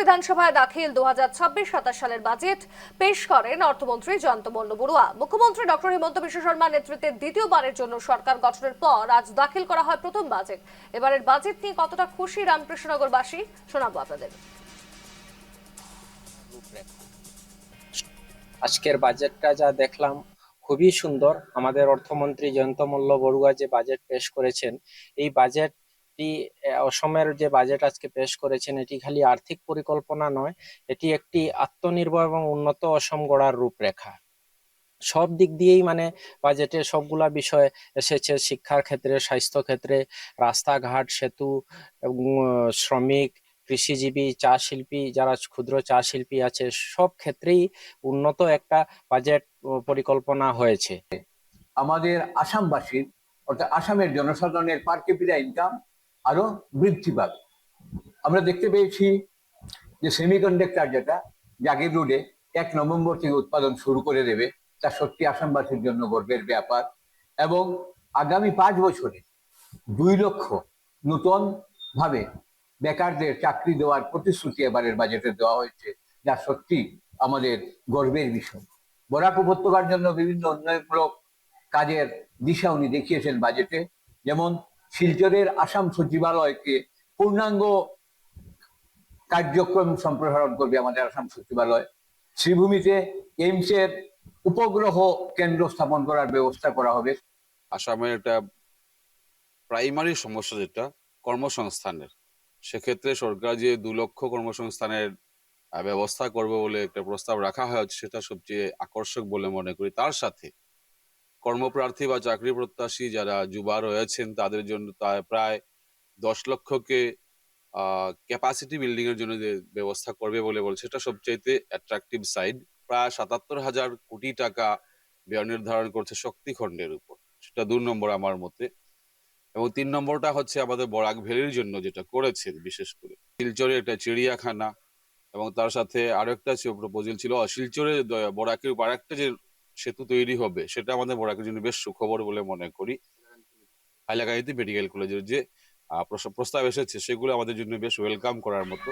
বিধানসভায় দাখিল 2026-27 সালের বাজেট পেশ করেন অর্থমন্ত্রী জয়ন্ত বড়ুয়া। মুখ্যমন্ত্রী ডক্টর হিমন্ত বিশ্ব শর্মার নেতৃত্বে দ্বিতীয়বারের জন্য সরকার গঠনের পর আজ দাখিল করা হয় প্রথম বাজেট। এবারের বাজেট নিয়ে কতটা খুশি রামকৃষ্ণনগরবাসী শোনাবো আপনাদের। আজকের বাজেটটা যা দেখলাম খুবই সুন্দর। আমাদের অর্থমন্ত্রী জয়ন্ত বড়ুয়া যে বাজেট পেশ করেছেন, এই বাজেটটি অসমের যে বাজেট আজকে পেশ করেছেন, এটি খালি আর্থিক পরিকল্পনা নয়, এটি একটি আত্মনির্ভর এবং উন্নত অসম গড়ার রূপরেখা। সব দিক দিয়েই মানে বাজেটে সবগুলা বিষয় এসেছে, শিক্ষার ক্ষেত্রে, স্বাস্থ্য ক্ষেত্রে, রাস্তাঘাট, সেতু এবং শ্রমিক, কৃষিজীবী, চা শিল্পী, যারা ক্ষুদ্র চা শিল্পী আছে, সব ক্ষেত্রেই উন্নত একটা বাজেট পরিকল্পনা হয়েছে। আমাদের আসামবাসীর অর্থাৎ আসামের জনসাধারণের পার ক্যাপিটা ইনকাম আরো বৃদ্ধি পাবে। আমরা দেখতে পেয়েছি যে সেমিকন্ডাক্টর যেটা জাগির রোডে 1 নভেম্বর থেকে উৎপাদন শুরু করে দেবে, তা সত্যি আসামবাসীর জন্য গর্বের ব্যাপার। এবং আগামী 5 বছরে 2 লক্ষ নতুন ভাবে বেকারদের চাকরি দেওয়ার প্রতিশ্রুতি এবারের বাজেটে দেওয়া হয়েছে, যা সত্যি আমাদের গর্বের বিষয়। বরাক উপত্যকার জন্য বিভিন্ন উন্নয়নমূলক কাজের দিশা উনি দেখিয়েছেন বাজেটে। যেমন শিলচরের আসাম সচিবালয়কে পূর্ণাঙ্গ কার্যক্রম সম্প্রসারণ করবে আমাদের আসাম সচিবালয়। শ্রীভূমিতে এইমসের উপগ্রহ কেন্দ্র স্থাপন করার ব্যবস্থা করা হবে। আসামের একটা প্রাইমারি সমস্যা যেটা কর্মসংস্থানের, সেক্ষেত্রে সরকার যে 2 লক্ষ কর্মসংস্থানের ব্যবস্থা করবে বলে একটা প্রস্তাব রাখা হয়েছে, সেটা সবচেয়ে আকর্ষক বলে মনে করি। তার সাথে কর্মপ্রার্থী বা চাকরি প্রত্যাশী যারা যুবা রয়েছেন তাদের জন্য প্রায় 10 লক্ষকে ক্যাপাসিটি বিল্ডিং এর জন্য যে ব্যবস্থা করবে বলে বলছে, সেটা সবচাইতে অ্যাট্রাকটিভ সাইড। প্রায় 77,000 কোটি টাকা ব্যয় নির্ধারণ করছে শক্তি খণ্ডের উপর, সেটা 2 নম্বর আমার মতে। এবং 3 নম্বরটা হচ্ছে আমাদের বরাক ভ্যালির জন্য যেটা করেছে, বিশেষ করে শিলচরে একটা চিড়িয়াখানা, এবং তার সাথে আরো একটা প্রপোজাল ছিল শিলচরে বরাকের উপর আরেকটা যে সেতু তৈরি হবে, সেটা আমাদের বরাকের জন্য বেশ সুখবর বলে মনে করি। হাইলাকান্দিতে মেডিকেল কলেজের যে প্রস্তাব এসেছে, সেগুলো আমাদের জন্য বেশ ওয়েলকাম করার মতো।